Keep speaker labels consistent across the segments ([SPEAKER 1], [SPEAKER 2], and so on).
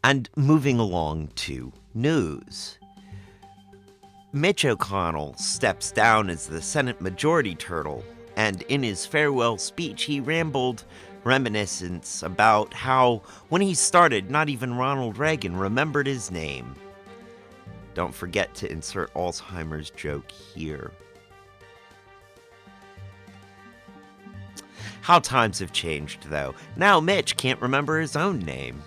[SPEAKER 1] And moving along to news. Mitch McConnell steps down as the Senate Majority Turtle, and in his farewell speech, he rambled reminiscence about how, when he started, not even Ronald Reagan remembered his name. Don't forget to insert Alzheimer's joke here. How times have changed, though. Now Mitch can't remember his own name.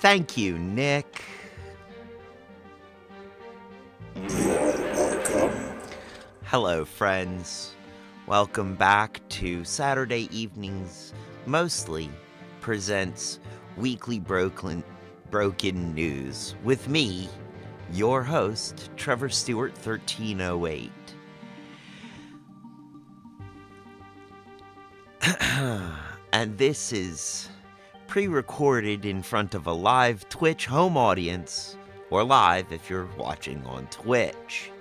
[SPEAKER 1] Thank you, Nick. Hello, friends. Welcome back to Saturday Evenings Mostly presents Weekly Broken News with me, your host, Trevor Stewart 1308. And this is pre-recorded in front of a live Twitch home audience, or live if you're watching on Twitch.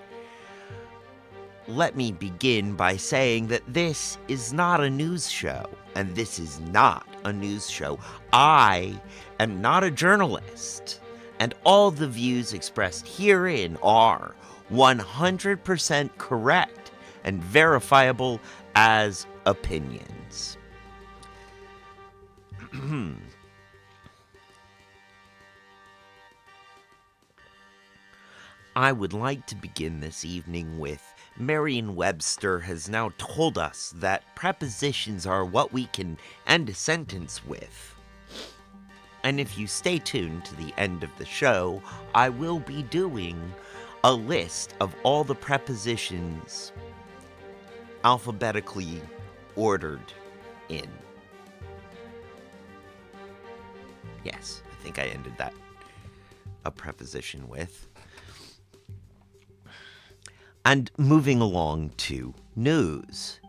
[SPEAKER 1] Let me begin by saying that this is not a news show, and this is not a news show. I am not a journalist, and all the views expressed herein are 100% correct and verifiable as opinions. I would like to begin this evening with Merriam-Webster has now told us that prepositions are what we can end a sentence with. And if you stay tuned to the end of the show, I will be doing a list of all the prepositions alphabetically ordered in. Yes, I think I ended that a preposition with. And moving along to news.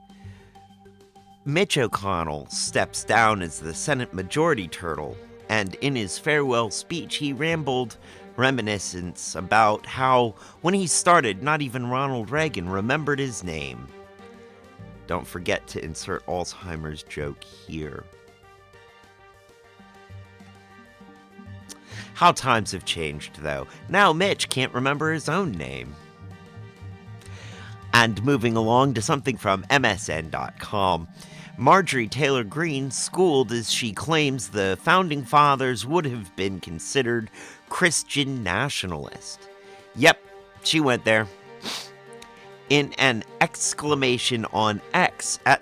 [SPEAKER 1] Mitch McConnell steps down as the Senate Majority Turtle, and in his farewell speech, he rambled reminiscence about how, when he started, not even Ronald Reagan remembered his name. Don't forget to insert Alzheimer's joke here. How times have changed, though. Now Mitch can't remember his own name. And moving along to something from MSN.com. Marjorie Taylor Greene schooled as she claims the Founding Fathers would have been considered Christian nationalist. Yep, she went there. In an exclamation on X and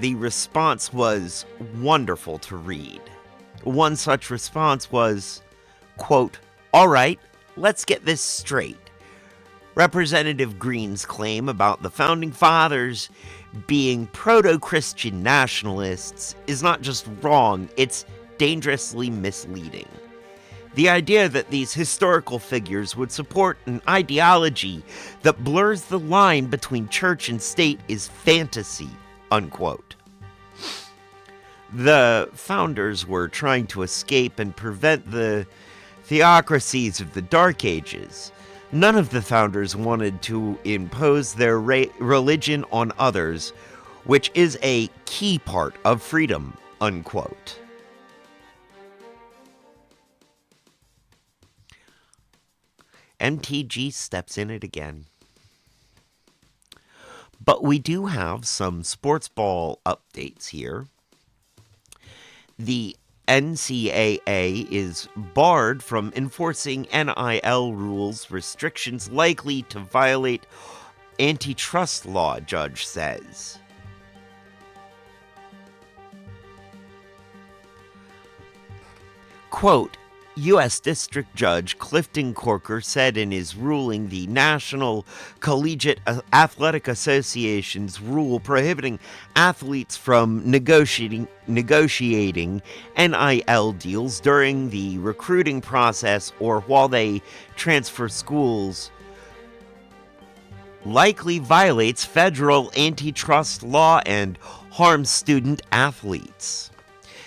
[SPEAKER 1] the response was wonderful to read. One such response was, quote, "All right, let's get this straight. Representative Greene's claim about the Founding Fathers being proto-Christian nationalists is not just wrong, it's dangerously misleading. The idea that these historical figures would support an ideology that blurs the line between church and state is fantasy," unquote. The founders were trying to escape and prevent the theocracies of the Dark Ages. None of the founders wanted to impose their religion on others, which is a key part of freedom, unquote. MTG steps in it again. But we do have some sports ball updates here. The NCAA is barred from enforcing NIL rules, restrictions likely to violate antitrust law, judge says. Quote, U.S. District Judge Clifton Corker said in his ruling the National Collegiate Athletic Association's rule prohibiting athletes from negotiating NIL deals during the recruiting process or while they transfer schools likely violates federal antitrust law and harms student athletes.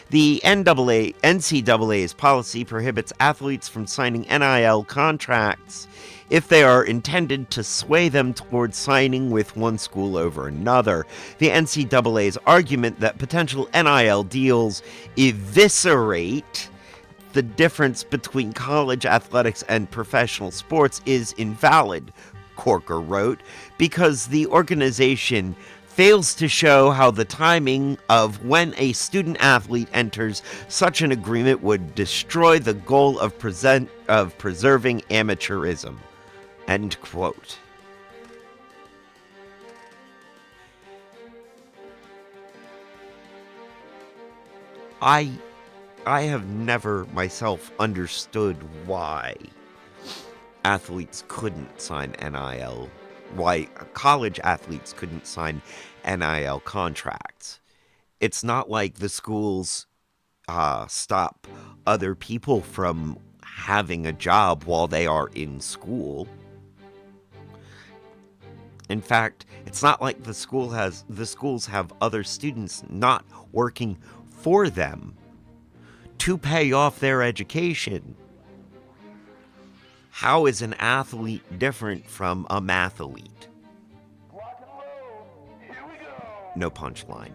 [SPEAKER 1] The NCAA's policy prohibits athletes from signing NIL contracts if they are intended to sway them towards signing with one school over another. The NCAA's argument that potential NIL deals eviscerate the difference between college athletics and professional sports is invalid, Corker wrote, because the organization fails to show how the timing of when a student athlete enters such an agreement would destroy the goal of preserving amateurism. End quote. I have never myself understood why athletes couldn't sign NIL, why college athletes couldn't sign NIL contracts. It's not like the schools stop other people from having a job while they are in school. In fact, it's not like the schools have other students not working for them to pay off their education. How is an athlete different from a mathlete? No punchline.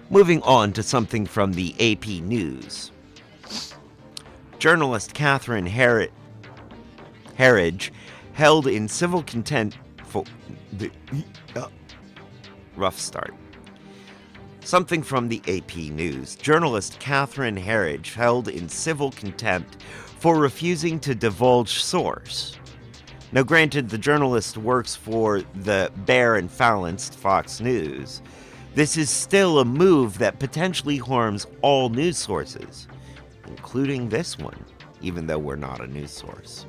[SPEAKER 1] Moving on to something from the AP News. Journalist Catherine Herridge held in civil contempt for the rough start. Something from the AP News. Journalist Catherine Herridge held in civil contempt for refusing to divulge source. Now, granted, the journalist works for the Bear and Falanced Fox News. This is still a move that potentially harms all news sources, including this one, even though we're not a news source.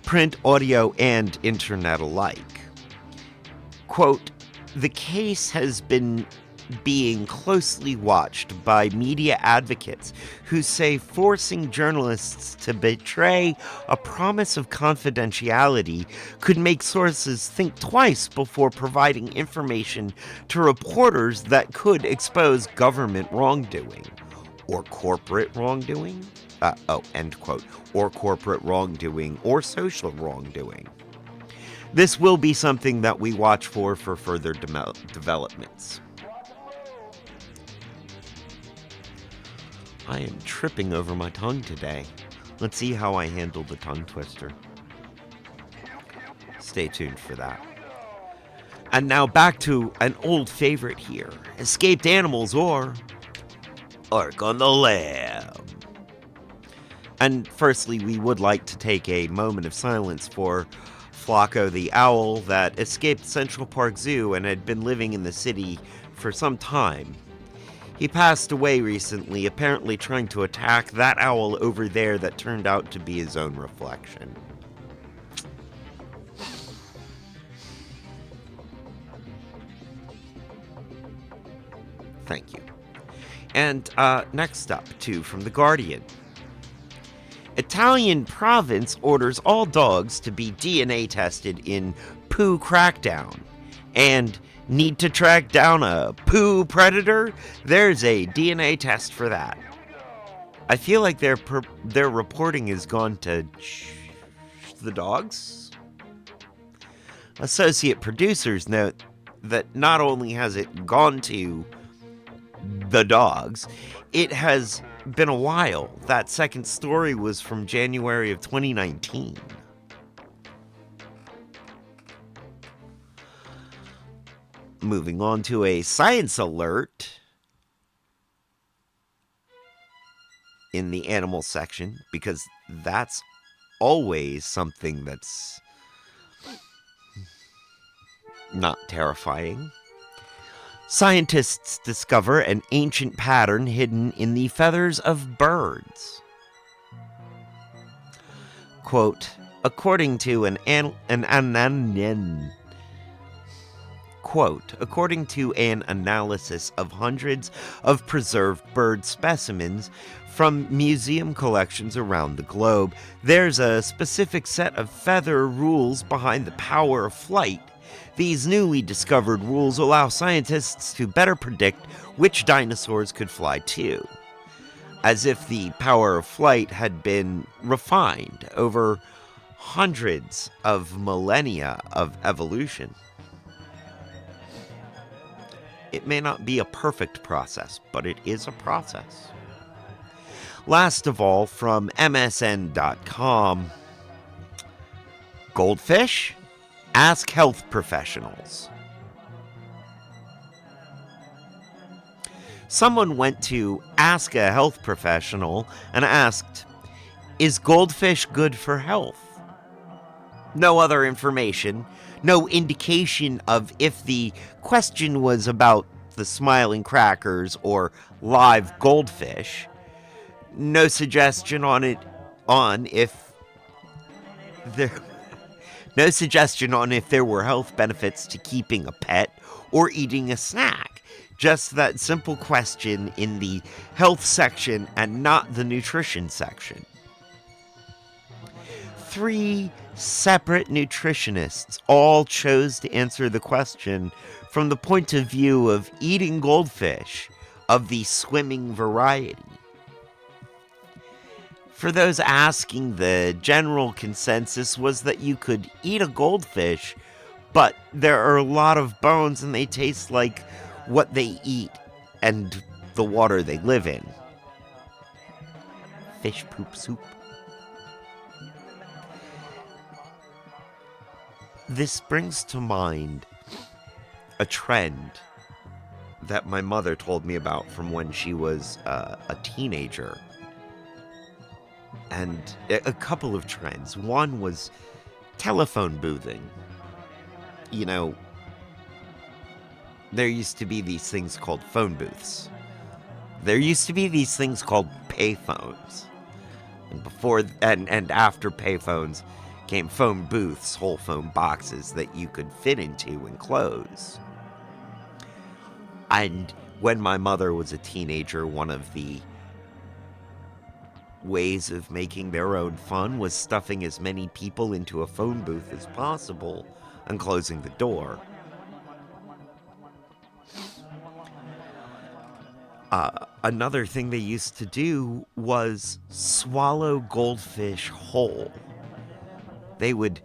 [SPEAKER 1] Print, audio, and internet alike. Quote, the case has been being closely watched by media advocates who say forcing journalists to betray a promise of confidentiality could make sources think twice before providing information to reporters that could expose government wrongdoing or corporate wrongdoing. End quote. Or corporate wrongdoing or social wrongdoing. This will be something that we watch for further developments. I am tripping over my tongue today. Let's see how I handle the tongue twister. Stay tuned for that. And now back to an old favorite here. Escaped animals or Ark on the Lam. And firstly, we would like to take a moment of silence for Flacco the owl that escaped Central Park Zoo and had been living in the city for some time. He passed away recently, apparently trying to attack that owl over there that turned out to be his own reflection. Thank you. And next up, too, from The Guardian. Italian province orders all dogs to be DNA tested in poo crackdown. And need to track down a poo predator? There's a DNA test for that. I feel like their reporting has gone to the dogs. Associate producers note that not only has it gone to the dogs, it has been a while. That second story was from January of 2019. Moving on to a science alert in the animal section, because that's always something that's not terrifying. Scientists discover an ancient pattern hidden in the feathers of birds. Quote, according to an analysis of hundreds of preserved bird specimens from museum collections around the globe, there's a specific set of feather rules behind the power of flight. These newly discovered rules allow scientists to better predict which dinosaurs could fly too, as if the power of flight had been refined over hundreds of millennia of evolution. It may not be a perfect process, but it is a process. Last of all, from MSN.com, goldfish? Ask health professionals. Someone went to ask a health professional and asked, is goldfish good for health? No other information, no indication of if the question was about the smiling crackers or live goldfish. No suggestion on if there were health benefits to keeping a pet or eating a snack. Just that simple question in the health section and not the nutrition section. 3 separate nutritionists all chose to answer the question from the point of view of eating goldfish of the swimming variety. For those asking, the general consensus was that you could eat a goldfish, but there are a lot of bones and they taste like what they eat and the water they live in. Fish poop soup. This brings to mind a trend that my mother told me about from when she was a teenager. And a couple of trends. One was telephone boothing. You know, there used to be these things called phone booths. There used to be these things called payphones. And before and after payphones came phone booths, whole phone boxes that you could fit into and close. And when my mother was a teenager, one of the ways of making their own fun was stuffing as many people into a phone booth as possible and closing the door. Another thing they used to do was swallow goldfish whole. They would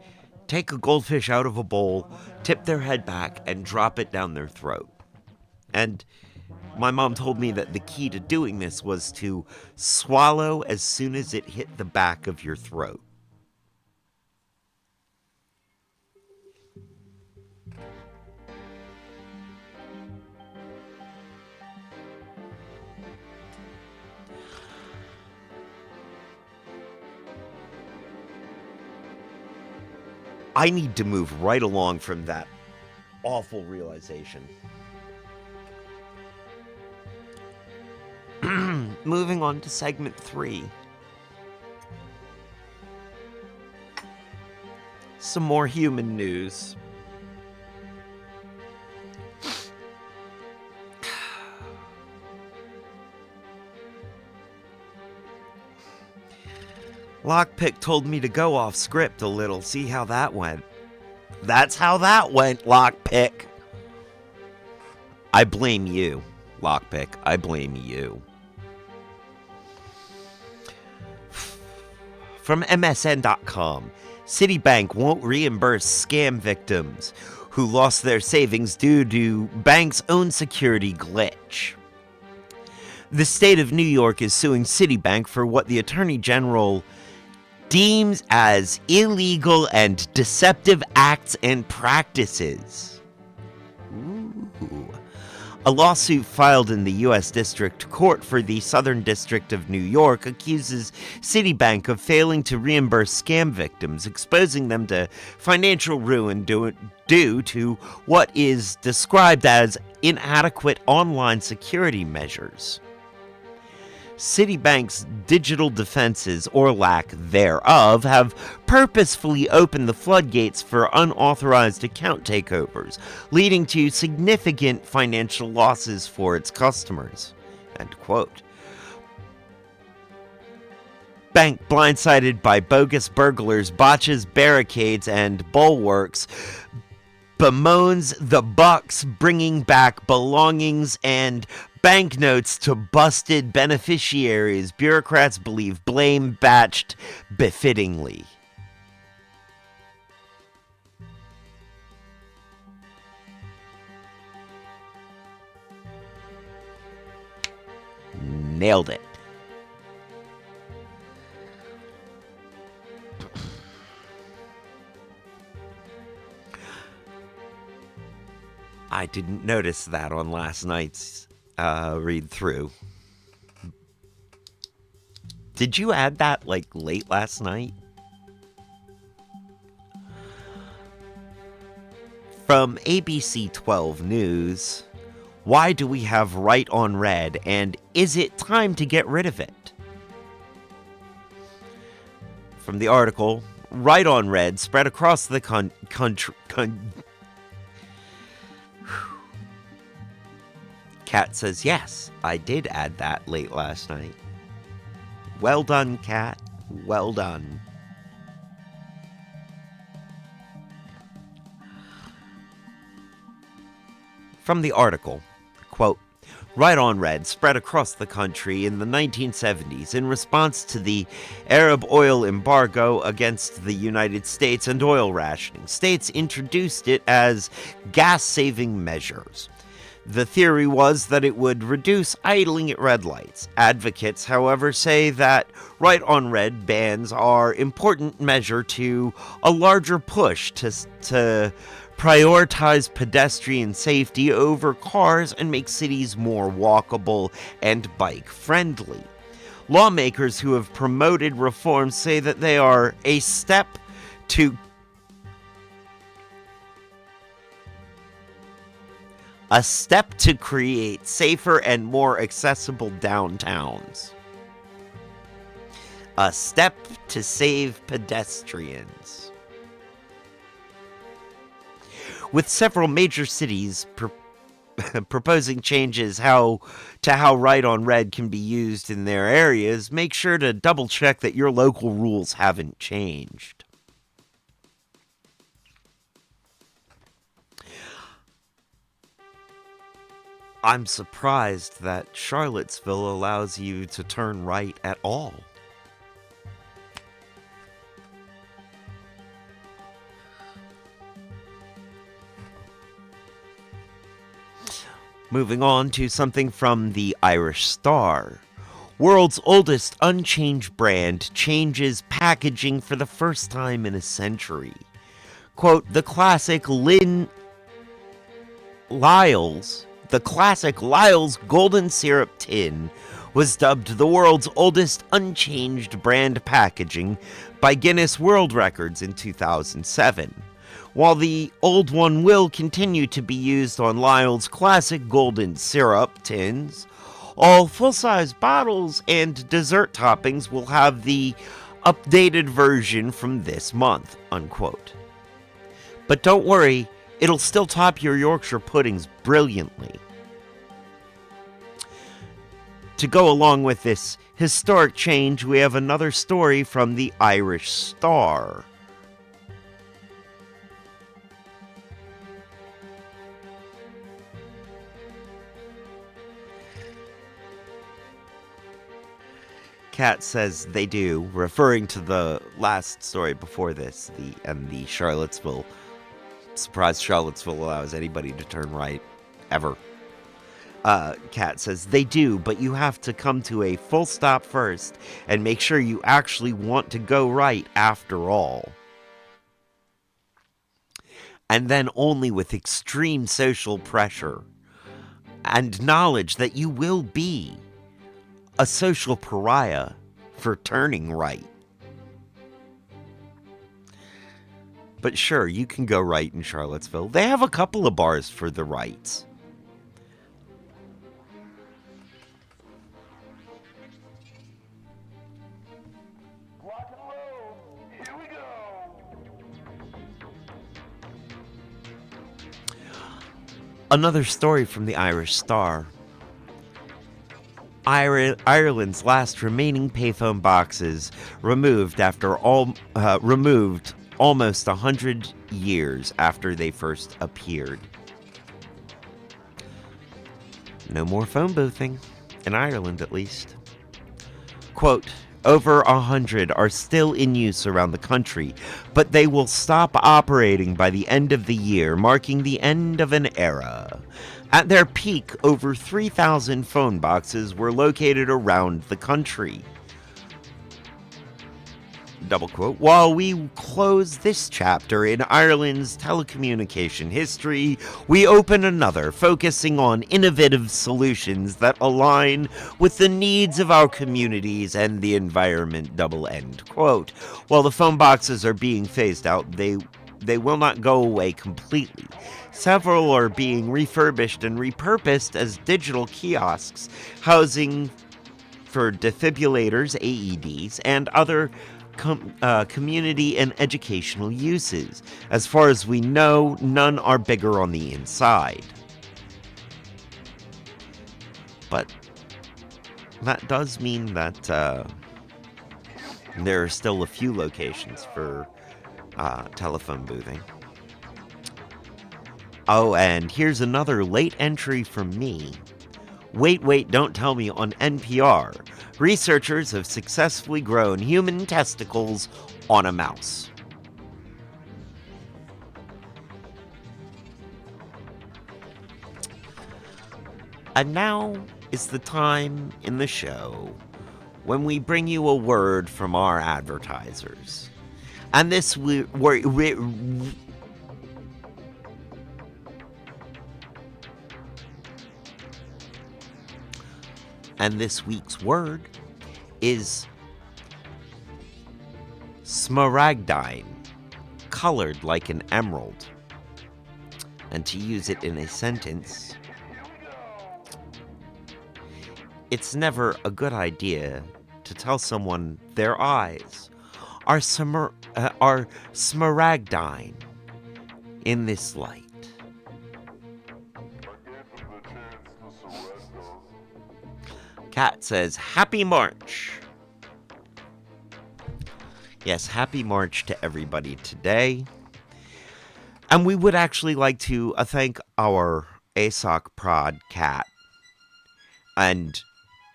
[SPEAKER 1] take a goldfish out of a bowl, tip their head back, and drop it down their throat. And my mom told me that the key to doing this was to swallow as soon as it hit the back of your throat. I need to move right along from that awful realization. Moving on to segment 3. Some more human news. Lockpick told me to go off script a little, see how that went. That's how that went, Lockpick. I blame you, Lockpick. I blame you. From MSN.com, Citibank won't reimburse scam victims who lost their savings due to bank's own security glitch. The state of New York is suing Citibank for what the Attorney General deems as illegal and deceptive acts and practices. Ooh. A lawsuit filed in the U.S. District Court for the Southern District of New York accuses Citibank of failing to reimburse scam victims, exposing them to financial ruin due to what is described as inadequate online security measures. Citibank's digital defenses, or lack thereof, have purposefully opened the floodgates for unauthorized account takeovers, leading to significant financial losses for its customers. End quote. Bank blindsided by bogus burglars, botches, barricades, and bulwarks bemoans the Bucks bringing back belongings and banknotes to busted beneficiaries. Bureaucrats believe blame batched befittingly. Nailed it. I didn't notice that on last night's read through. Did you add that like late last night? From ABC 12 News, why do we have right on red, and is it time to get rid of it? From the article, right on red spread across the country. Kat says, yes, I did add that late last night. Well done, Kat. Well done. From the article, quote, right on red spread across the country in the 1970s in response to the Arab oil embargo against the United States and oil rationing. States introduced it as gas-saving measures. The theory was that it would reduce idling at red lights. Advocates, however, say that right on red bans are an important measure to a larger push to prioritize pedestrian safety over cars and make cities more walkable and bike-friendly. Lawmakers who have promoted reforms say that they are a step to create safer and more accessible downtowns. A step to save pedestrians. With several major cities proposing changes to how right on red can be used in their areas, make sure to double check that your local rules haven't changed. I'm surprised that Charlottesville allows you to turn right at all. Moving on to something from the Irish Star. World's oldest unchanged brand changes packaging for the first time in a century. Quote, the classic Lyle's golden syrup tin was dubbed the world's oldest unchanged brand packaging by Guinness World Records in 2007. While the old one will continue to be used on Lyle's classic golden syrup tins, all full-size bottles and dessert toppings will have the updated version from this month, unquote. But don't worry, it'll still top your Yorkshire puddings brilliantly. To go along with this historic change, we have another story from the Irish Star. Kat says they do, referring to the last story before this, the Charlottesville. Surprised Charlottesville allows anybody to turn right, ever. Kat says they do, but you have to come to a full stop first and make sure you actually want to go right after all. And then only with extreme social pressure. and knowledge that you will be a social pariah for turning right. But sure, you can go right in Charlottesville. They have a couple of bars for the rights. Another story from the Irish Star. Ireland's last remaining payphone boxes removed almost 100 years after they first appeared. No more phone boothing, in Ireland at least. Quote, over 100 are still in use around the country, but they will stop operating by the end of the year, marking the end of an era. At their peak, over 3,000 phone boxes were located around the country. Double quote, while we close this chapter in Ireland's telecommunication history, we open another, focusing on innovative solutions that align with the needs of our communities and the environment, double end quote. While the phone boxes are being phased out, they will not go away completely. Several are being refurbished and repurposed as digital kiosks, housing for defibrillators, AEDs, and other community and educational uses. As far as we know, none are bigger on the inside. But that does mean that there are still a few locations for telephone boothing. Oh, and here's another late entry from me. Wait, don't tell me on NPR. Researchers have successfully grown human testicles on a mouse. And now is the time in the show when we bring you a word from our advertisers. And this And this week's word is smaragdine, colored like an emerald. And to use it in a sentence, it's never a good idea to tell someone their eyes are smaragdine in this light. Kat says, Happy March. Yes, happy March to everybody today. And we would actually like to thank our ASOC prod, Kat, and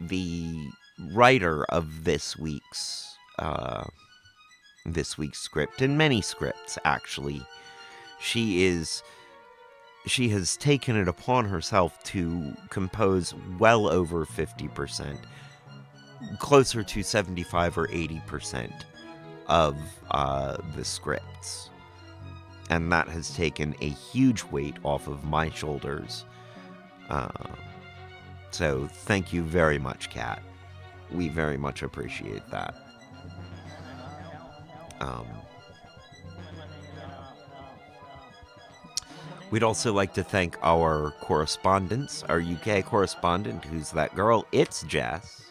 [SPEAKER 1] the writer of this week's script, and many scripts, actually. She has taken it upon herself to compose well over 50%, closer to 75 or 80% of the scripts. And that has taken a huge weight off of my shoulders. So thank you very much, Kat. We very much appreciate that. We'd also like to thank our correspondents, our UK correspondent, who's that girl, it's Jess,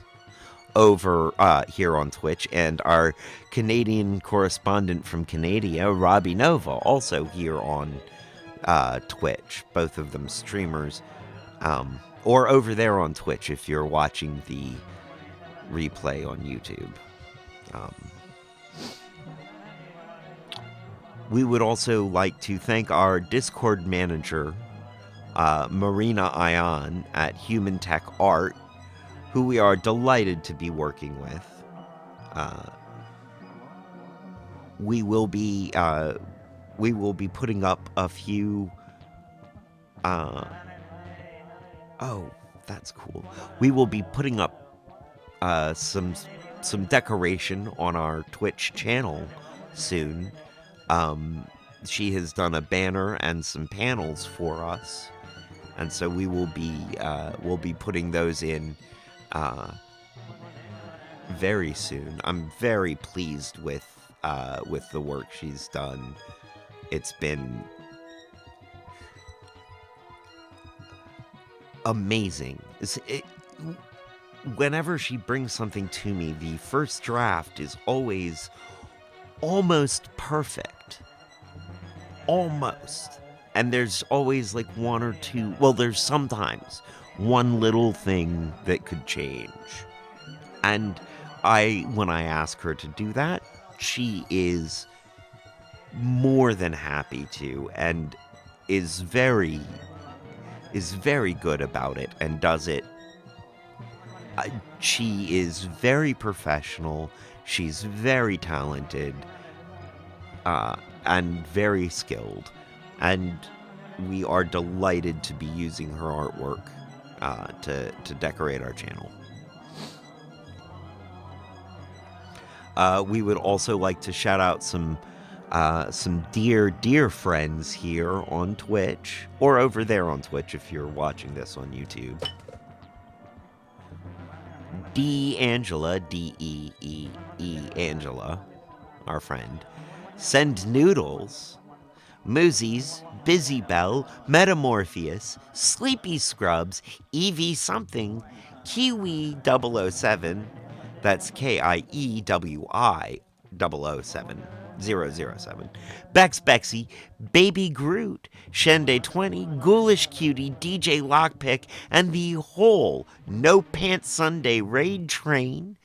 [SPEAKER 1] over here on Twitch, and our Canadian correspondent from Canada, Robbie Nova, also here on Twitch, both of them streamers, or over there on Twitch if you're watching the replay on YouTube. We would also like to thank our Discord manager, Marina Ion at Human Tech Art, who we are delighted to be working with. We will be putting up a few. Oh, that's cool. We will be putting up some decoration on our Twitch channel soon. She has done a banner and some panels for us, and so we'll be putting those in very soon. I'm very pleased with the work she's done. It's been amazing. Whenever she brings something to me, the first draft is always almost perfect. Almost. And there's always like one or two, well, there's sometimes one little thing that could change. And when I ask her to do that, she is more than happy to, and is very good about it, and does it. She is very professional. She's very talented, and very skilled, and we are delighted to be using her artwork to decorate our channel. We would also like to shout out some dear friends here on Twitch, or over there on Twitch if you're watching this on YouTube. Angela, Deee Angela, our friend. Send Noodles, Moosies, Busy Bell, Metamorpheus, Sleepy Scrubs, Evie Something, Kiwi 007, that's KIEWI 007, Bex Bexy, Baby Groot, Shende 20, Ghoulish Cutie, DJ Lockpick, and the whole No Pants Sunday raid train.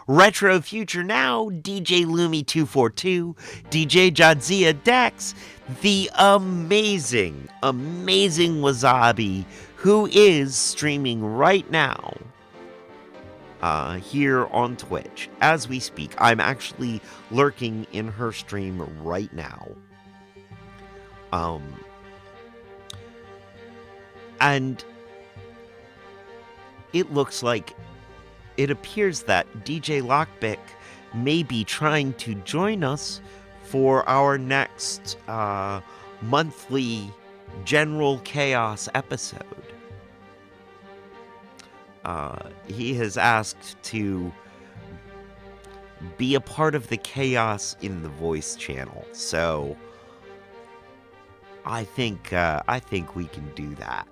[SPEAKER 1] Retro Future Now, DJ Lumi 242, DJ Jadzia Dex, the amazing Wasabi, who is streaming right now here on Twitch as we speak. I'm actually lurking in her stream right now. And it appears that DJ Lockpick may be trying to join us for our next monthly General Chaos episode. He has asked to be a part of the chaos in the voice channel, so I think we can do that.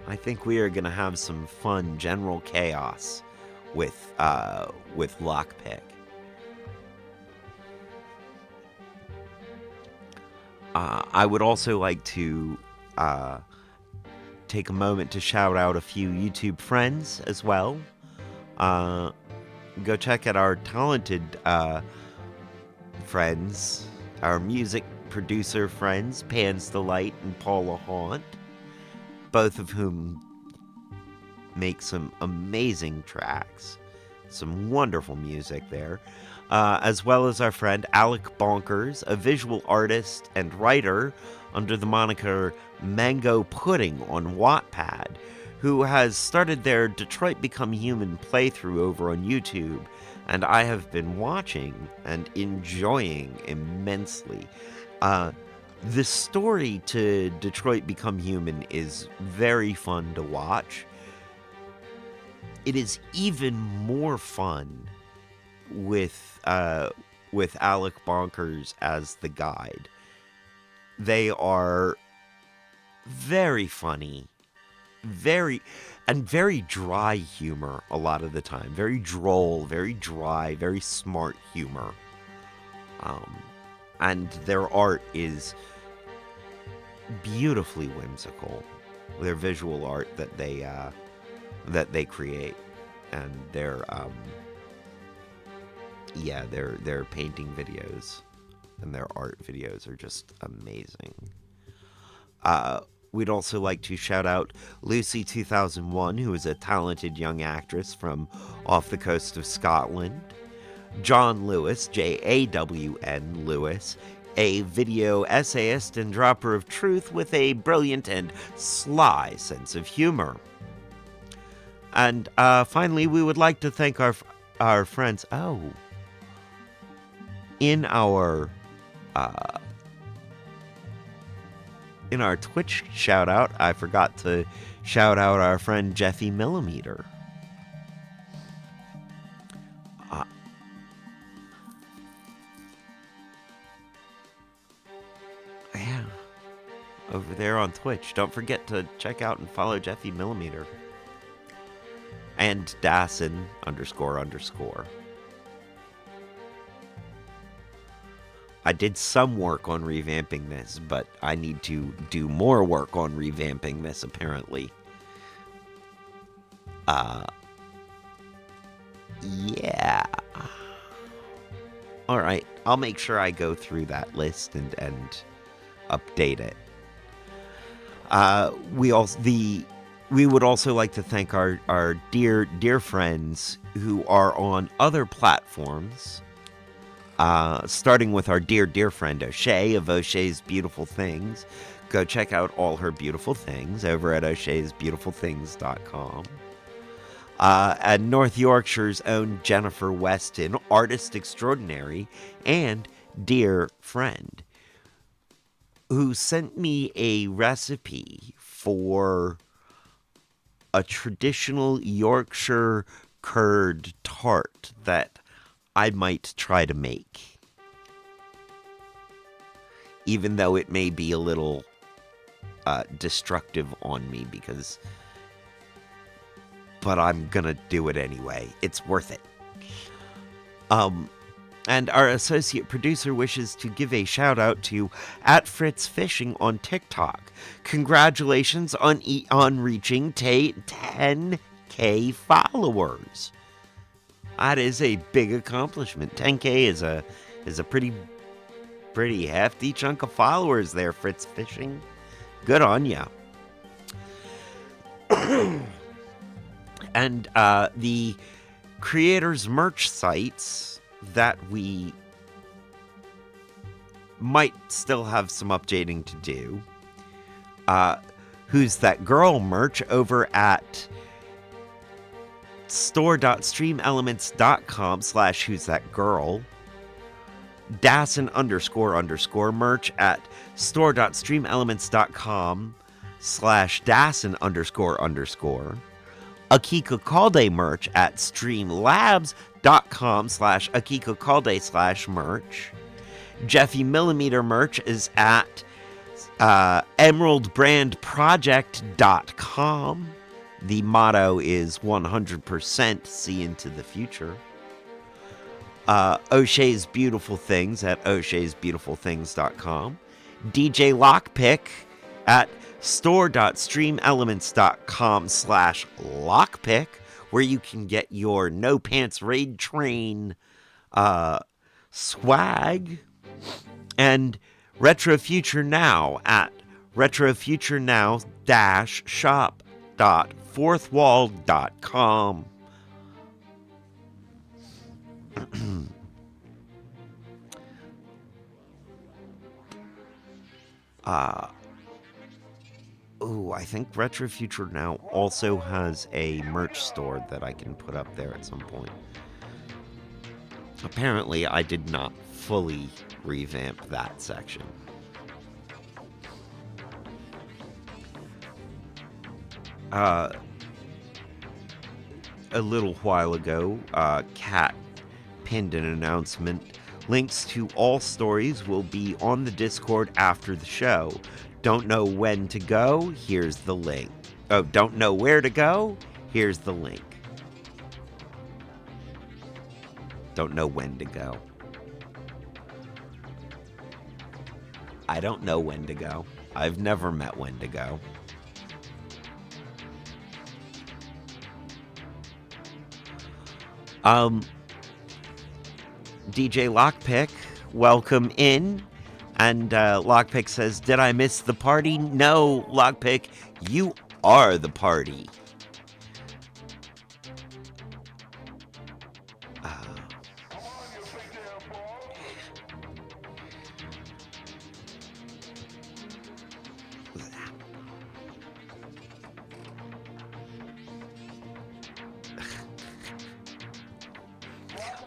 [SPEAKER 1] I think we are gonna have some fun General Chaos with Lockpick. I would also like to take a moment to shout out a few YouTube friends as well. Go check out our talented friends, our music producer friends, Pans Delight and Paula Haunt, both of whom make some amazing tracks, some wonderful music there, as well as our friend Alec Bonkers, a visual artist and writer under the moniker Mango Pudding on Wattpad, who has started their Detroit Become Human playthrough over on YouTube, and I have been watching and enjoying immensely. The story to Detroit Become Human is very fun to watch. It is even more fun with Alec Bonkers as the guide. They are very funny, very dry humor a lot of the time. Very droll, very dry, very smart humor. And their art is beautifully whimsical. Their visual art that they create, and their painting videos and their art videos are just amazing. We'd also like to shout out Lucy 2001, who is a talented young actress from off the coast of Scotland. John Lewis, Jawn Lewis, a video essayist and dropper of truth with a brilliant and sly sense of humor. And finally, we would like to thank our friends. in our Twitch shout out, I forgot to shout out our friend Jeffy Millimeter. Yeah, over there on Twitch. Don't forget to check out and follow Jeffy Millimeter. And Dassen __. I did some work on revamping this, but I need to do more work on revamping this, apparently. Yeah. Alright, I'll make sure I go through that list and update it. We would also like to thank our dear friends who are on other platforms. Starting with our dear friend Oshay of Oshays Beautiful Things. Go check out all her beautiful things over at oshaysbeautifulthings.com. And North Yorkshire's own Jennifer Weston, artist extraordinary and dear friend, who sent me a recipe for a traditional Yorkshire curd tart that I might try to make. Even though it may be a little destructive on me but I'm gonna do it anyway. It's worth it. And our associate producer wishes to give a shout out to @FritzFishing on TikTok. Congratulations on reaching 10K followers. That is a big accomplishment. 10K is a pretty hefty chunk of followers there, FritzFishing. Good on ya. And the creators' merch sites that we might still have some updating to do. Who's That Girl merch over at store.streamelements.com/who's that girl. Dassen __ merch at store.streamelements.com/Dassen __ Akika Calde merch at streamlabs.com/Akika Calde/merch. Jeffy Millimeter merch is at emeraldbrandproject.com. The motto is 100% see into the future. Oshays Beautiful Things at oshaysbeautifulthings.com. DJ Lockpick at store.streamelements.com/lockpick, where you can get your No Pants Raid Train swag. And Retro Future Now at retrofuturenow-shop.fourthwall.com. I think Retro Future Now also has a merch store that I can put up there at some point. Apparently, I did not fully revamp that section. A little while ago, Kat pinned an announcement. Links to all stories will be on the Discord after the show. Don't know when to go? Here's the link. Oh, don't know where to go? Here's the link. Don't know when to go. I don't know when to go. I've never met when to go. DJ Lockpick, welcome in. And Lockpick says, did I miss the party? No, Lockpick, you are the party.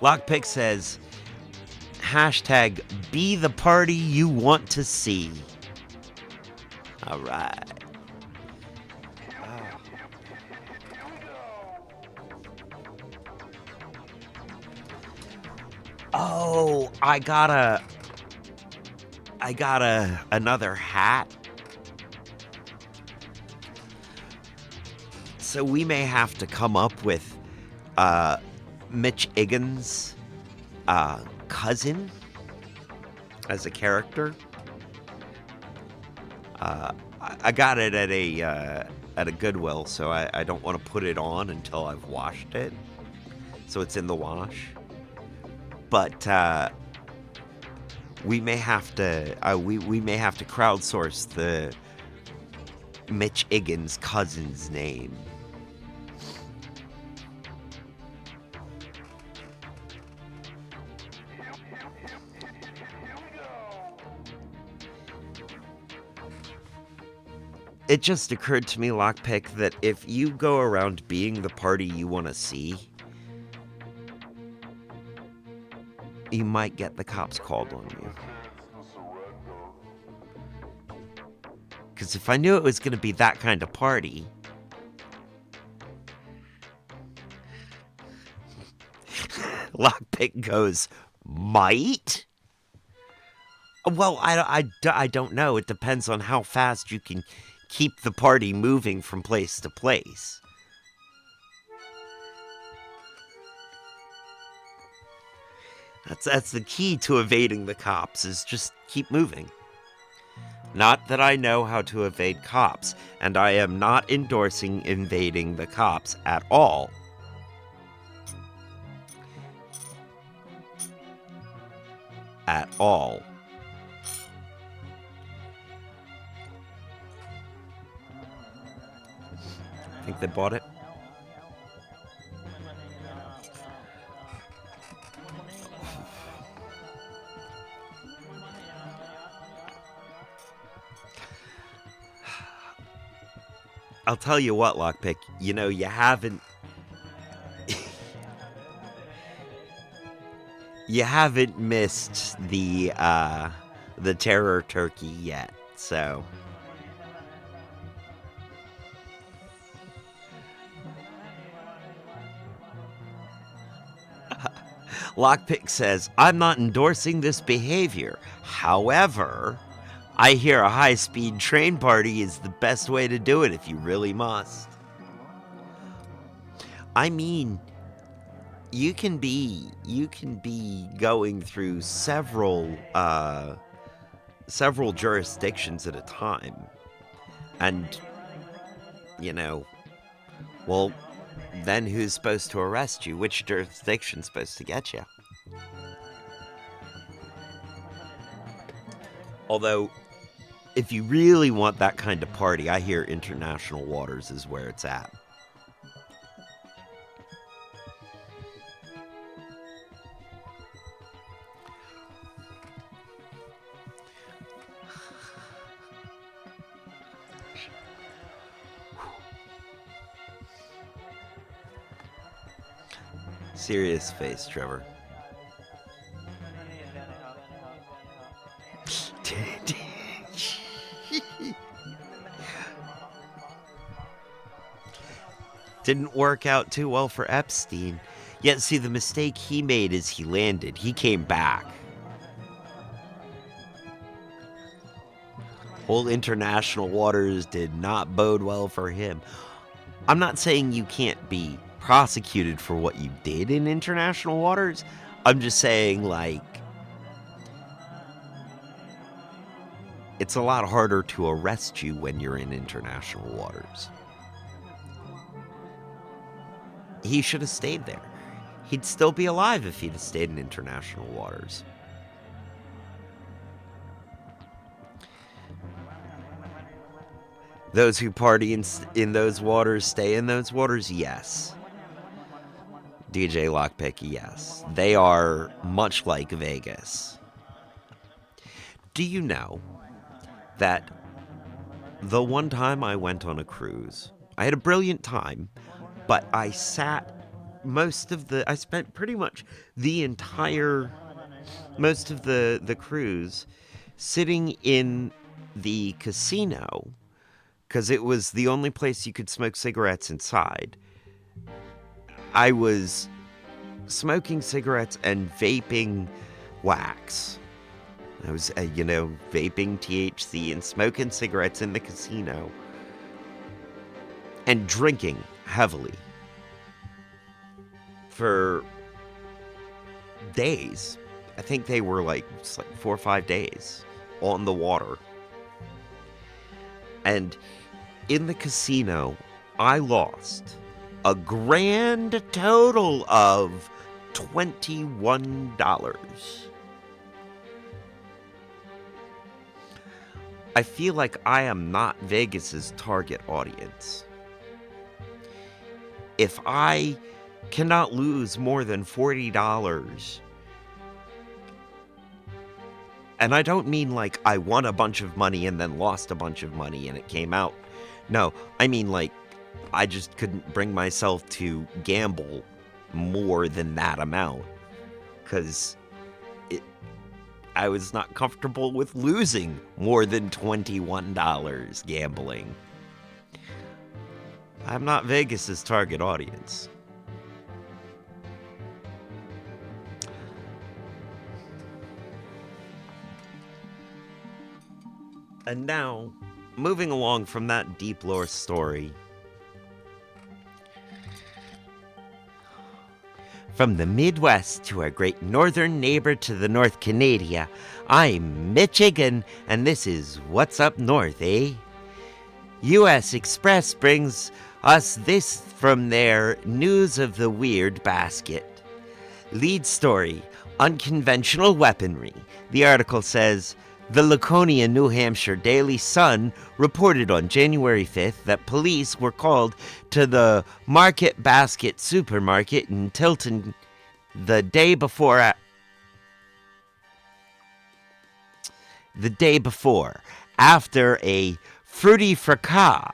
[SPEAKER 1] Lockpick says, hashtag be the party you want to see. All right. Oh, I got another hat. So we may have to come up with uh Mitch Iggins' cousin as a character. I got it at a Goodwill, so I don't want to put it on until I've washed it. So it's in the wash. But we may have to we may have to crowdsource the Mitch Iggins' cousin's name. It just occurred to me, Lockpick, that if you go around being the party you want to see, you might get the cops called on you. Because if I knew it was going to be that kind of party... Lockpick goes, might? Well, I don't know. It depends on how fast you can keep the party moving from place to place. That's the key to evading the cops, is just keep moving. Not that I know how to evade cops, and I am not endorsing invading the cops at all. At all. Think they bought it? I'll tell you what, Lockpick, you know, you haven't... you haven't missed the terror turkey yet, so... Lockpick says, I'm not endorsing this behavior. However, I hear a high-speed train party is the best way to do it if you really must. I mean, you can be going through several jurisdictions at a time. And, you know, well, then who's supposed to arrest you? Which jurisdiction's supposed to get you? Although, if you really want that kind of party, I hear international waters is where it's at. Serious face, Trevor. Didn't work out too well for Epstein. Yet, see, the mistake he made is he landed. He came back. Whole international waters did not bode well for him. I'm not saying you can't be prosecuted for what you did in international waters. I'm just saying, like, it's a lot harder to arrest you when you're in international waters. He should have stayed there. He'd still be alive if he'd have stayed in international waters. Those who party in those waters stay in those waters? Yes. DJ Lockpick, yes. They are much like Vegas. Do you know that the one time I went on a cruise, I had a brilliant time, but I spent pretty much most of the cruise sitting in the casino, because it was the only place you could smoke cigarettes inside, I was smoking cigarettes and vaping wax. I was, vaping THC and smoking cigarettes in the casino and drinking heavily for days. I think they were like 4 or 5 days on the water. And in the casino, I lost a grand total of $21. I feel like I am not Vegas's target audience. If I cannot lose more than $40, and I don't mean like I won a bunch of money and then lost a bunch of money and it came out. No, I mean like I just couldn't bring myself to gamble more than that amount because I was not comfortable with losing more than $21 gambling. I'm not Vegas's target audience. And now, moving along from that deep lore story, from the Midwest to our great northern neighbor to the North Canada, I'm Michigan, and this is What's Up North, eh? U.S. Express brings us this from their News of the Weird basket. Lead story, unconventional weaponry. The article says, the Laconia, New Hampshire Daily Sun reported on January 5th that police were called to the Market Basket supermarket in Tilton the day before, after a fruity fracas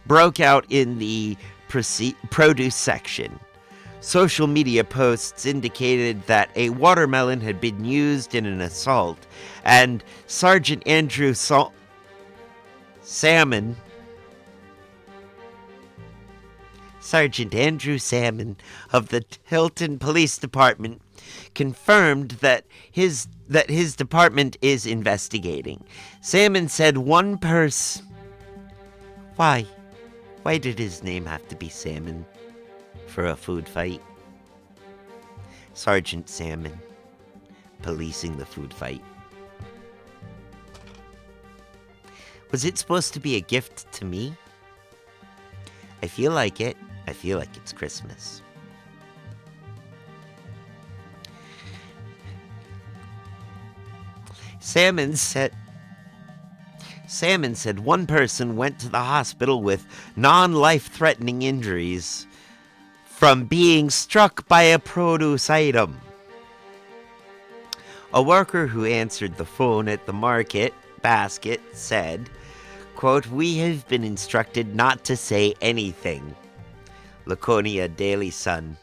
[SPEAKER 1] broke out in the produce section. Social media posts indicated that a watermelon had been used in an assault, and Sergeant Andrew Salmon of the Tilton Police Department confirmed that his department is investigating. Salmon said one person... Why did his name have to be Salmon? For a food fight? Sergeant Salmon, policing the food fight. Was it supposed to be a gift to me? I feel like it. I feel like it's Christmas. Salmon said one person went to the hospital with non-life-threatening injuries from being struck by a produce item. A worker who answered the phone at the market basket said, quote, "We have been instructed not to say anything." Laconia Daily Sun.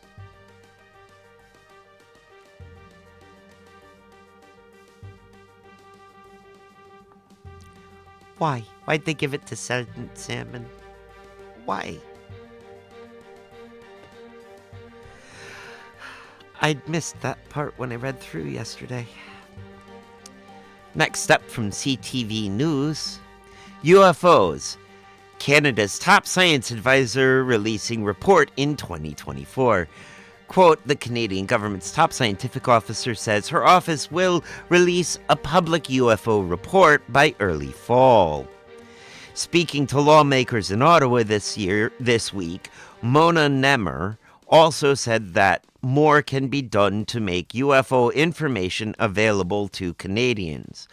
[SPEAKER 1] Why? Why'd they give it to Sergeant Salmon? Why? I missed that part when I read through yesterday. Next up from CTV News, UFOs. Canada's top science advisor releasing report in 2024. Quote, the Canadian government's top scientific officer says her office will release a public UFO report by early fall. Speaking to lawmakers in Ottawa this week, Mona Nemer also said that more can be done to make UFO information available to Canadians.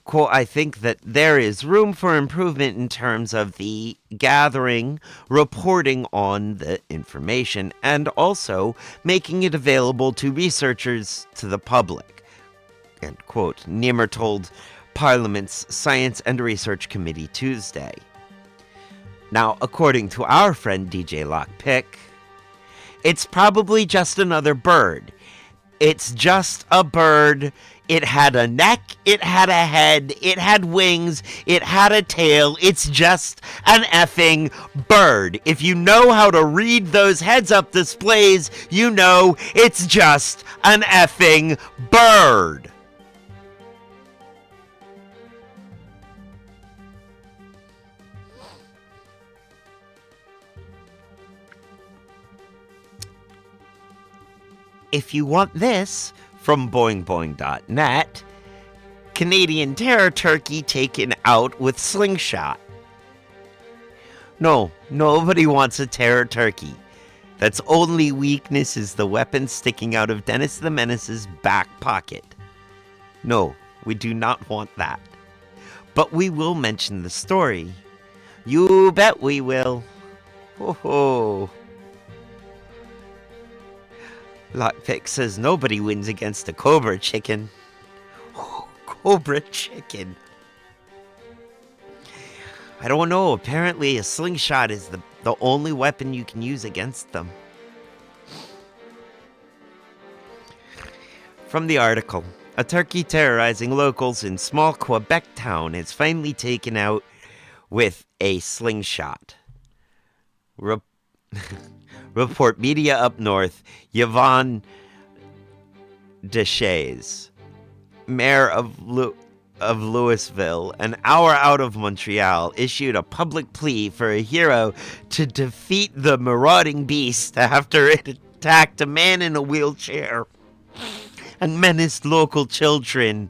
[SPEAKER 1] Quote, I think that there is room for improvement in terms of the gathering, reporting on the information, and also making it available to researchers, to the public. End quote. Nemer told Parliament's Science and Research Committee Tuesday. Now, according to our friend DJ Lockpick, it's probably just another bird. It's just a bird It had a neck, it had a head, it had wings, it had a tail. It's just an effing bird. If you know how to read those heads-up displays, you know it's just an effing bird. If you want this, from boingboing.net, Canadian terror turkey taken out with slingshot. No, nobody wants a terror turkey. That's only weakness is the weapon sticking out of Dennis the Menace's back pocket. No, we do not want that. But we will mention the story. You bet we will. Ho ho. Lockpick says nobody wins against a cobra chicken. Oh, cobra chicken. I don't know. Apparently a slingshot is the only weapon you can use against them. From the article, a turkey terrorizing locals in small Quebec town is finally taken out with a slingshot. Report media up north, Yvonne Oshays, mayor of Louisville, an hour out of Montreal, issued a public plea for a hero to defeat the marauding beast after it attacked a man in a wheelchair and menaced local children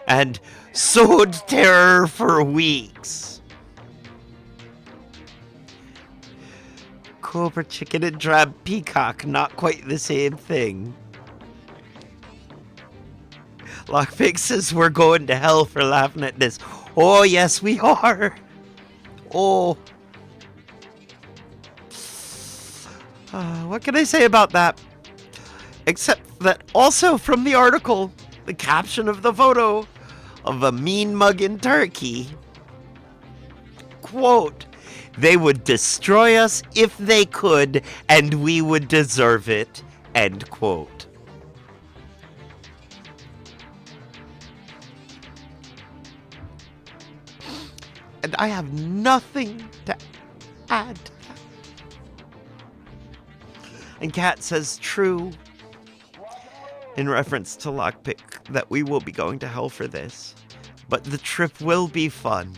[SPEAKER 1] and sowed terror for weeks. Cobra chicken and drab peacock, not quite the same thing. Lockpick says we're going to hell for laughing at this. Oh, yes, we are. Oh. What can I say about that? Except that also from the article, the caption of the photo of a mean mugging turkey. Quote, they would destroy us if they could, and we would deserve it, end quote. And I have nothing to add to that. And Kat says, true, in reference to Lockpick, that we will be going to hell for this. But the trip will be fun.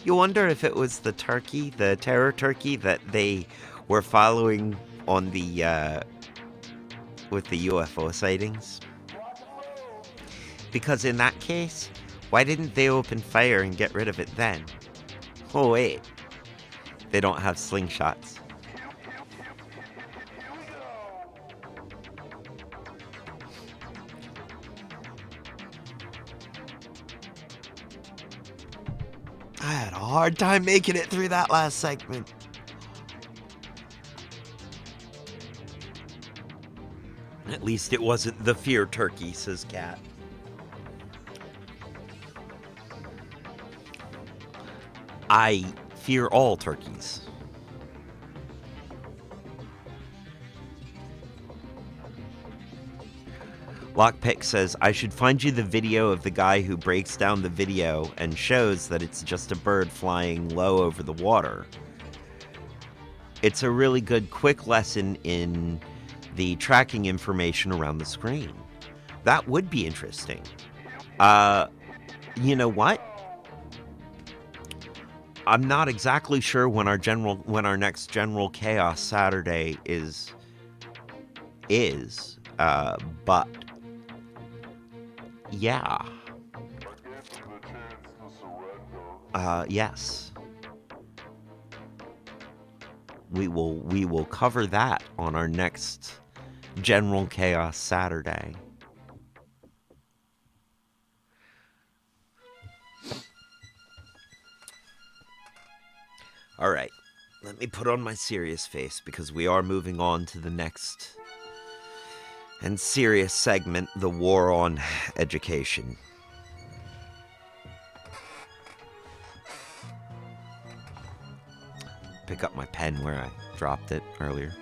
[SPEAKER 1] You wonder if it was the turkey, the terror turkey, that they were following on the, with the UFO sightings? Because in that case, why didn't they open fire and get rid of it then? Oh wait, they don't have slingshots. I had a hard time making it through that last segment. At least it wasn't the fear turkey, says Kat. I fear all turkeys. Lockpick says, I should find you the video of the guy who breaks down the video and shows that it's just a bird flying low over the water. It's a really good quick lesson in the tracking information around the screen. That would be interesting. You know what? I'm not exactly sure when our next General Chaos Saturday is, but yeah. Yes. We will cover that on our next General Chaos Saturday. All right. Let me put on my serious face because we are moving on to the next and serious segment, the war on education. pick up my pen where I dropped it earlier.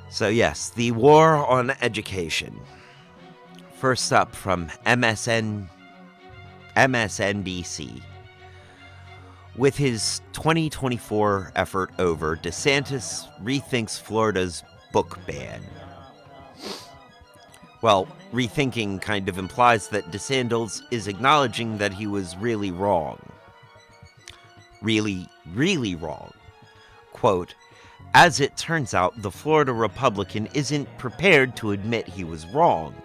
[SPEAKER 1] So yes, the war on education. First up from MSNBC. With his 2024 effort over, DeSantis rethinks Florida's book ban. Well, rethinking kind of implies that DeSantis is acknowledging that he was really wrong. Really, really wrong. Quote, as it turns out, the Florida Republican isn't prepared to admit he was wrong.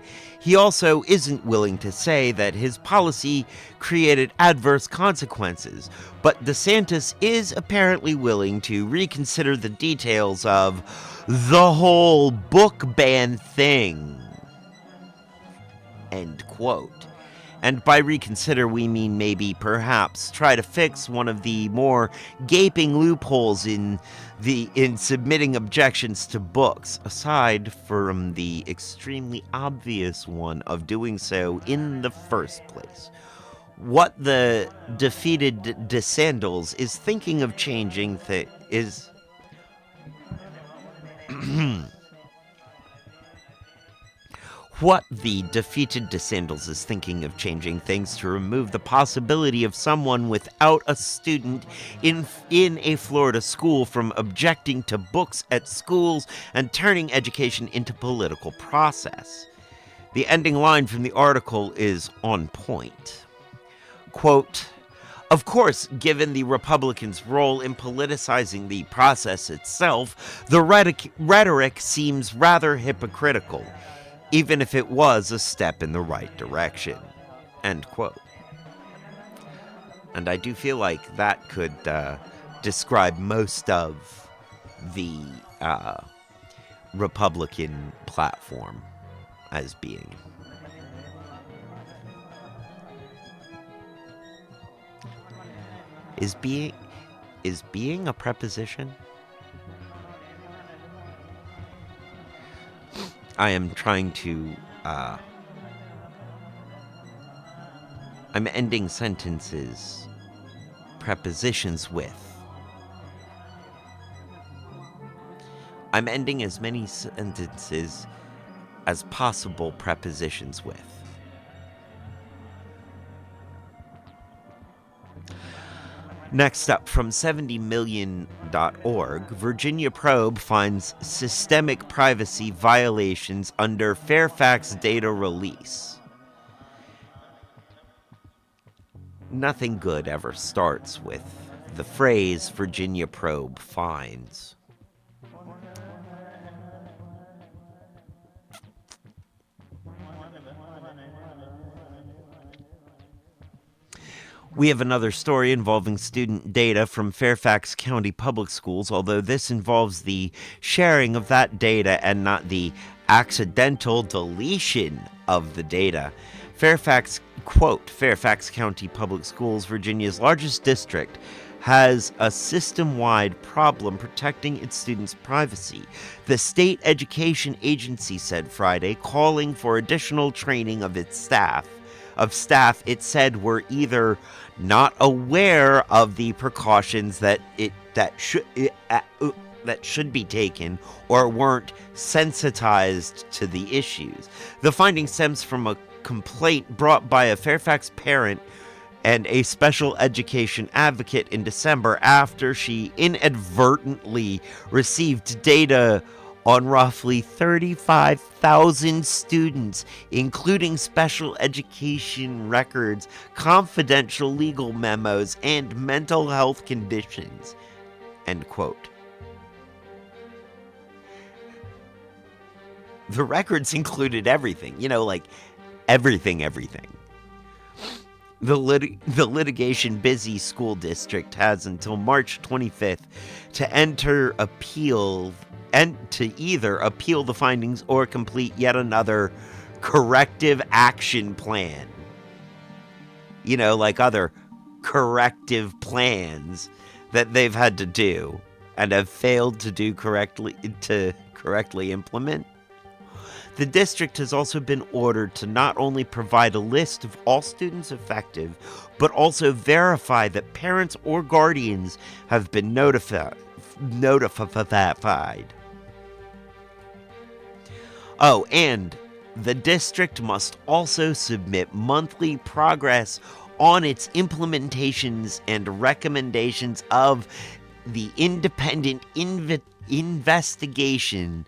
[SPEAKER 1] He also isn't willing to say that his policy created adverse consequences, but DeSantis is apparently willing to reconsider the details of the whole book ban thing. End quote. And by reconsider, we mean maybe, perhaps, try to fix one of the more gaping loopholes in submitting objections to books, aside from the extremely obvious one of doing so in the first place. What the defeated DeSantis is thinking of changing is... What the defeated DeSantis is thinking of changing things to remove the possibility of someone without a student in a Florida school from objecting to books at schools and turning education into political process. The ending line from the article is on point. Quote, of course, given the Republicans' role in politicizing the process itself, the rhetoric seems rather hypocritical, even if it was a step in the right direction. End quote. And I do feel like that could describe most of the Republican platform as being. Is being a preposition? I am trying to, I'm ending sentences, prepositions with. I'm ending as many sentences as possible prepositions with. Next up, from 70million.org, Virginia probe finds systemic privacy violations under Fairfax data release. Nothing good ever starts with the phrase Virginia probe finds. We have another story involving student data from Fairfax County Public Schools, although this involves the sharing of that data and not the accidental deletion of the data. Fairfax County Public Schools, Virginia's largest district, has a system-wide problem protecting its students' privacy. The state education agency said Friday, calling for additional training of its staff it said were either not aware of the precautions that should be taken or weren't sensitized to the issues. The finding stems from a complaint brought by a Fairfax parent and a special education advocate in December after she inadvertently received data on roughly 35,000 students, including special education records, confidential legal memos, and mental health conditions. End quote. The records included everything, like everything. The litigation-busy school district has until March 25th to either appeal the findings or complete yet another corrective action plan. Like other corrective plans that they've had to do and have failed to do correctly implement. The district has also been ordered to not only provide a list of all students affected, but also verify that parents or guardians have been notified. Oh, and the district must also submit monthly progress on its implementations and recommendations of the independent investigation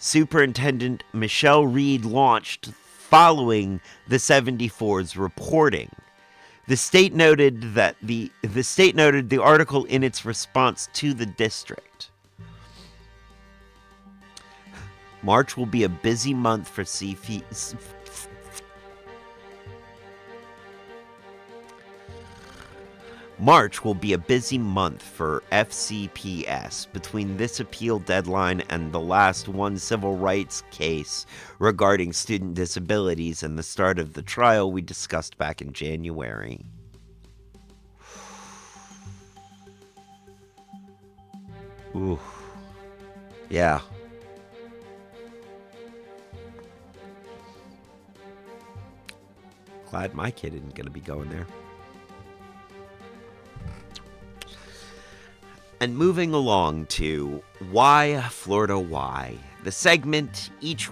[SPEAKER 1] Superintendent Michelle Reed launched following the 74's reporting. The state noted the article in its response to the district. March will be a busy month for March will be a busy month for FCPS between this appeal deadline and the last one civil rights case regarding student disabilities and the start of the trial we discussed back in January. Ooh. Yeah. Glad my kid isn't going to be going there. And moving along to Why Florida Why, the segment each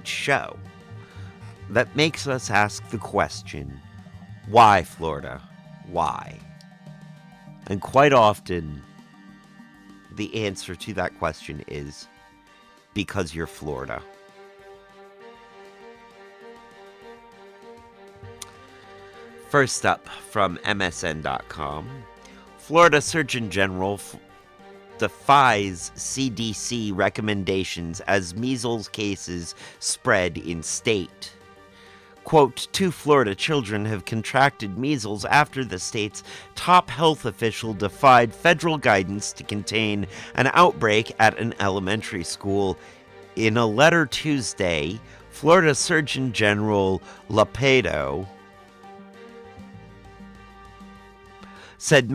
[SPEAKER 1] show that makes us ask the question, why Florida? Why? And quite often, the answer to that question is because you're Florida. First up, from MSN.com, Florida Surgeon General defies CDC recommendations as measles cases spread in state. Quote, 2 Florida children have contracted measles after the state's top health official defied federal guidance to contain an outbreak at an elementary school. In a letter Tuesday, Florida Surgeon General Lapedo said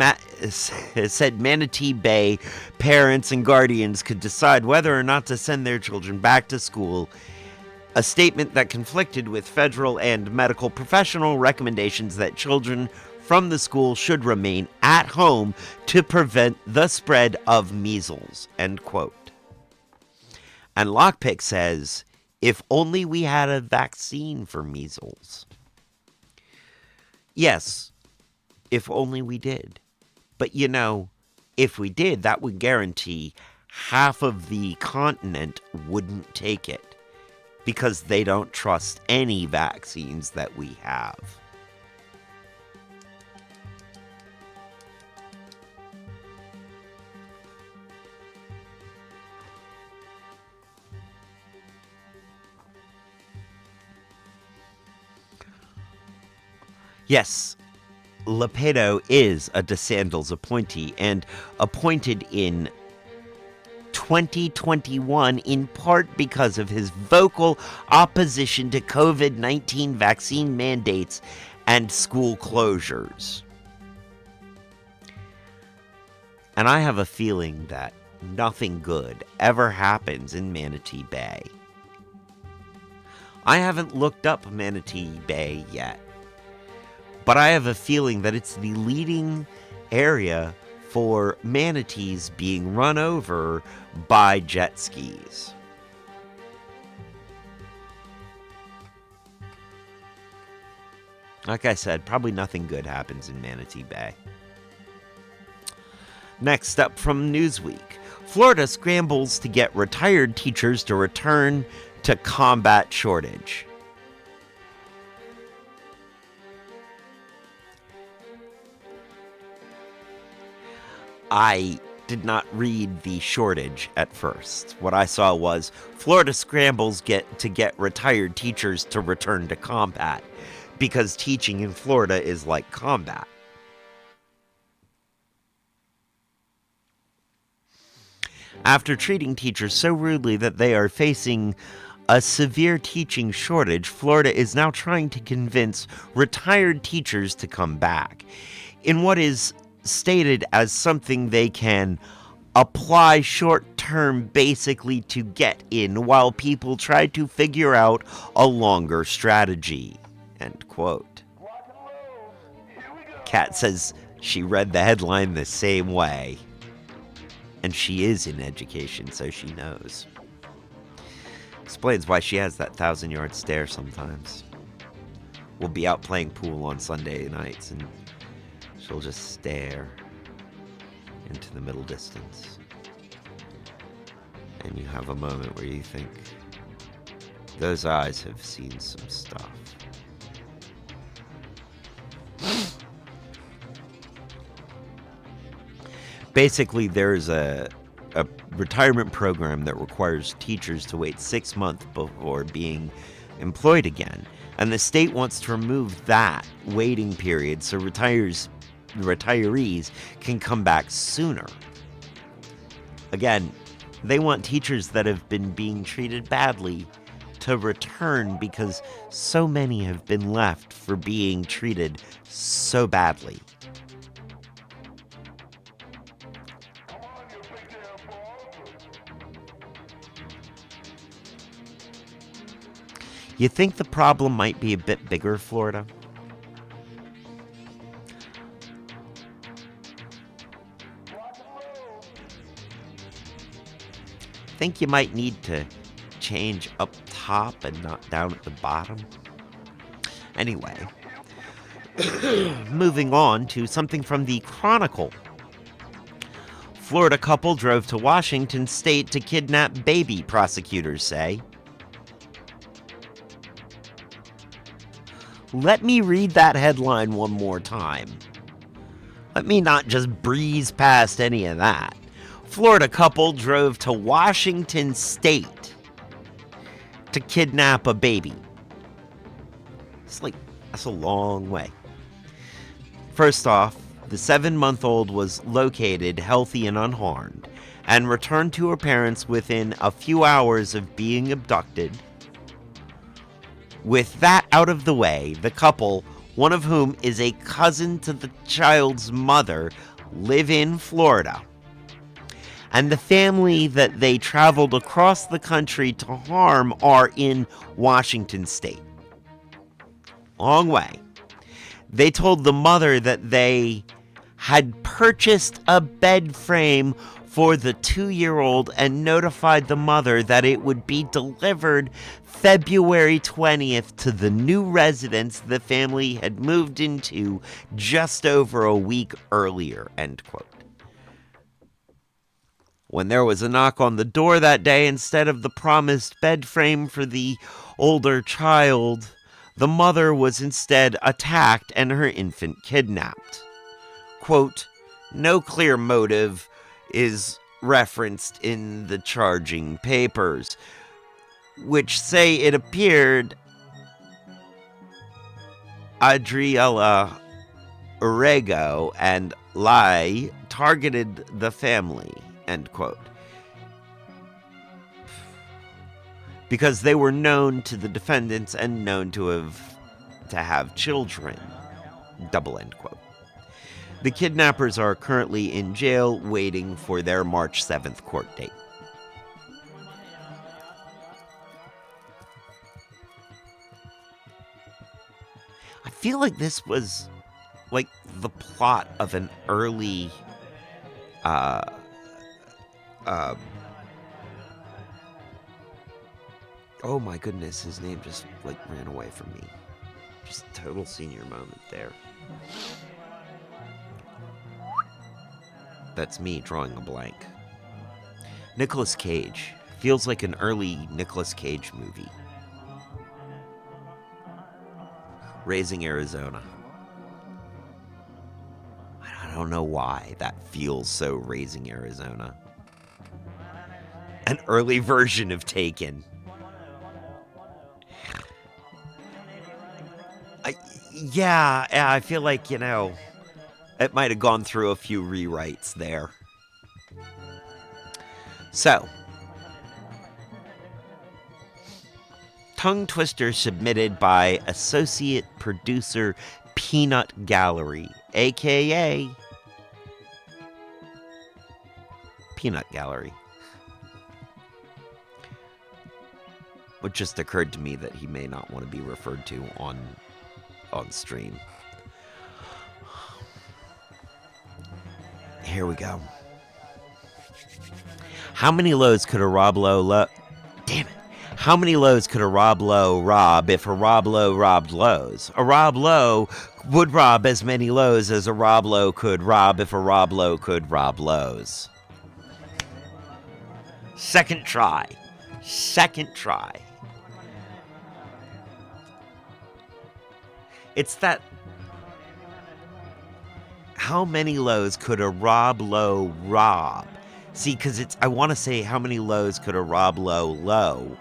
[SPEAKER 1] Manatee Bay parents and guardians could decide whether or not to send their children back to school, a statement that conflicted with federal and medical professional recommendations that children from the school should remain at home to prevent the spread of measles, end quote. And Lockpick says, if only we had a vaccine for measles. Yes, if only we did. But if we did, that would guarantee half of the continent wouldn't take it because they don't trust any vaccines that we have. Yes, Lapedo is a DeSantis appointee and appointed in 2021 in part because of his vocal opposition to COVID-19 vaccine mandates and school closures. And I have a feeling that nothing good ever happens in Manatee Bay. I haven't looked up Manatee Bay yet, but I have a feeling that it's the leading area for manatees being run over by jet skis. Like I said, probably nothing good happens in Manatee Bay. Next up from Newsweek, Florida scrambles to get retired teachers to return to combat shortage. I did not read the shortage at first. What I saw was Florida scrambles to get retired teachers to return to combat because teaching in Florida is like combat. After treating teachers so rudely that they are facing a severe teaching shortage, Florida is now trying to convince retired teachers to come back in what is stated as something they can apply short term basically to get in while people try to figure out a longer strategy. End quote. Kat says she read the headline the same way. And she is in education, so she knows. Explains why she has that 1,000-yard stare sometimes. We'll be out playing pool on Sunday nights, and she'll just stare into the middle distance. And you have a moment where you think, those eyes have seen some stuff. Basically, there's a retirement program that requires teachers to wait 6 months before being employed again. And the state wants to remove that waiting period so retirees can come back sooner. Again, they want teachers that have been being treated badly to return because so many have been left for being treated so badly. You think the problem might be a bit bigger, Florida? Think you might need to change up top and not down at the bottom? Anyway, moving on to something from the Chronicle. Florida couple drove to Washington state to kidnap baby, prosecutors say. Let me read that headline one more time. Let me not just breeze past any of that. Florida couple drove to Washington state to kidnap a baby. That's a long way. First off, the 7-month-old was located healthy and unharmed and returned to her parents within a few hours of being abducted. With that out of the way, the couple, one of whom is a cousin to the child's mother, live in Florida. And the family that they traveled across the country to harm are in Washington state. Long way. They told the mother that they had purchased a bed frame for the 2-year-old and notified the mother that it would be delivered February 20th to the new residence the family had moved into just over a week earlier, end quote. When there was a knock on the door that day, instead of the promised bed frame for the older child, the mother was instead attacked and her infant kidnapped. Quote, no clear motive is referenced in the charging papers, which say it appeared Adriela Orrego and Lai targeted the family, end quote. Because they were known to the defendants and known to have children, double end quote. The kidnappers are currently in jail waiting for their March 7th court date. I feel like this was like the plot of an early oh my goodness, his name just ran away from me. Just total senior moment there. That's me drawing a blank. Nicolas Cage. Feels like an early Nicolas Cage movie. Raising Arizona. I don't know why that feels so Raising Arizona. An early version of Taken. I feel like, it might have gone through a few rewrites there. So, tongue twister submitted by associate producer Peanut Gallery, aka peanut gallery. It just occurred to me that he may not want to be referred to on stream. Here we go. How many lows could a Rob Lowe Damn it. How many lows could a Rob Lowe rob if a Rob Lowe robbed lows? A Rob Lowe would rob as many lows as a Rob Lowe could rob if a Rob Lowe could rob lows. Second try. Second try. It's that... How many lows could a Rob Lowe rob? See, because I want to say how many lows could a Rob Lowe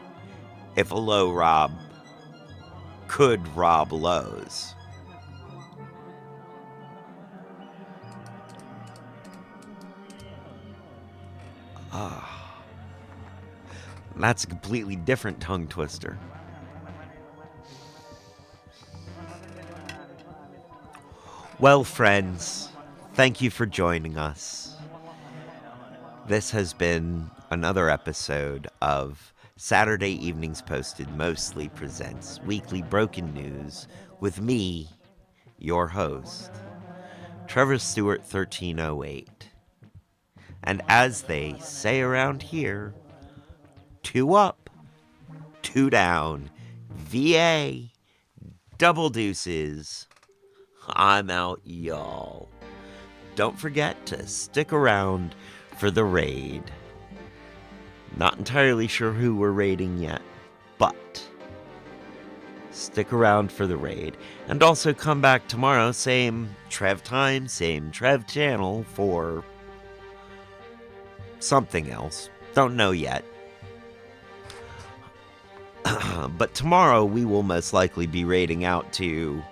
[SPEAKER 1] if a low Rob could rob lows. That's a completely different tongue twister. Well, friends, thank you for joining us. This has been another episode of Saturday Evenings Posted Mostly Presents Weekly Broken News with me, your host, Trevor Stewart 1308. And as they say around here, 2 up, 2 down, VA, double deuces. I'm out, y'all. Don't forget to stick around for the raid. Not entirely sure who we're raiding yet, but stick around for the raid. And also come back tomorrow, same Trev time, same Trev channel for something else. Don't know yet. But tomorrow we will most likely be raiding out to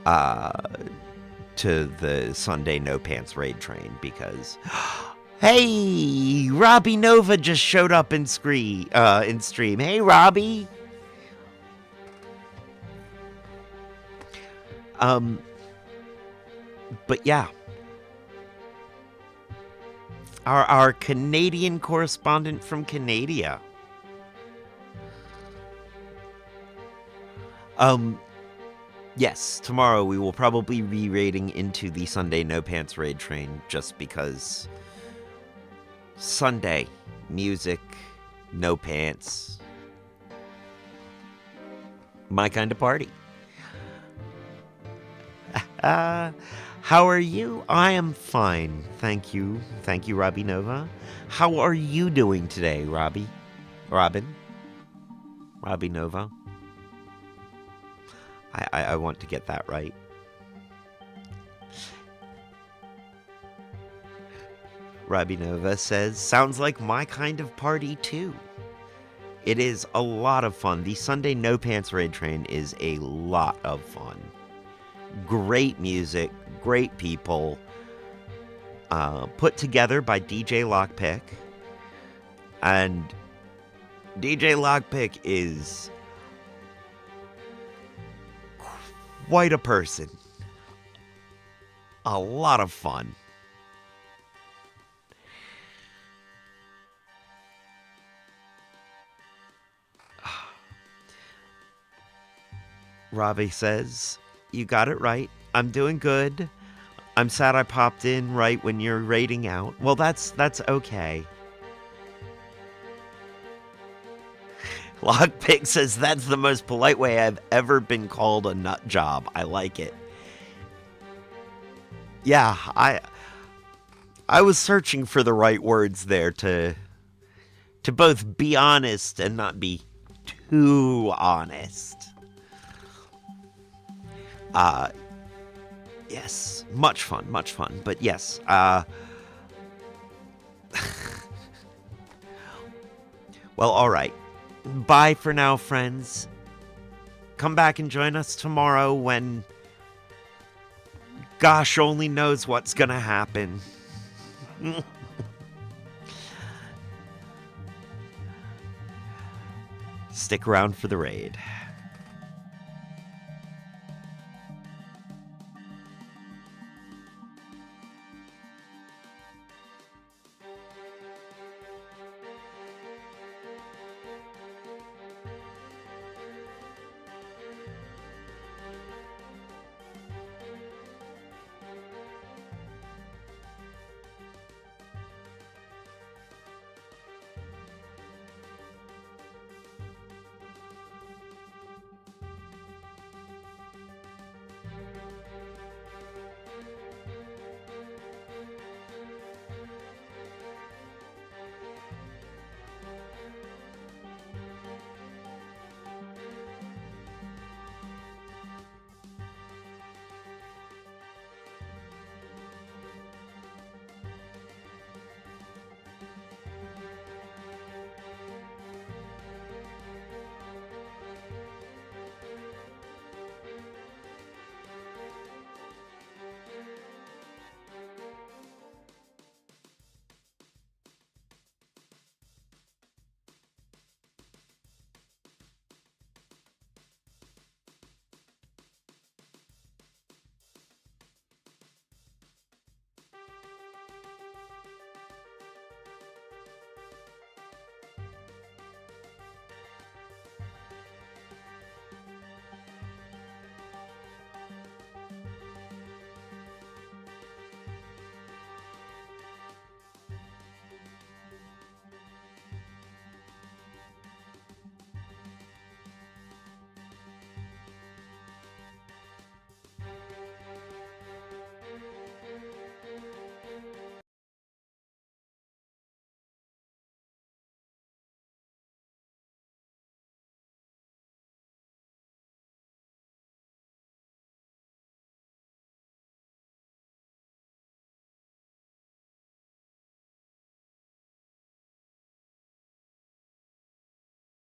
[SPEAKER 1] the Sunday No Pants raid train because hey, Robbie Nova just showed up in stream. Hey, Robbie. But yeah, our Canadian correspondent from Canada. Yes, tomorrow we will probably be raiding into the Sunday No Pants raid train just because Sunday music, no pants, my kind of party. How are you? I am fine, thank you. Thank you, Robbie Nova. How are you doing today, Robbie? Robbie Nova. I want to get that right. Robbie Nova says, sounds like my kind of party too. It is a lot of fun. The Sunday No Pants raid train is a lot of fun. Great music, great people. Put together by DJ Lockpick. And DJ Lockpick is quite a person. A lot of fun. Robbie says, you got it right. I'm doing good. I'm sad I popped in right when you're raiding out. Well, that's okay. Lockpick says, that's the most polite way I've ever been called a nut job. I like it. Yeah, I was searching for the right words there to both be honest and not be too honest. Yes, much fun. But yes, well, all right. Bye for now, friends. Come back and join us tomorrow when gosh only knows what's gonna happen. Stick around for the raid.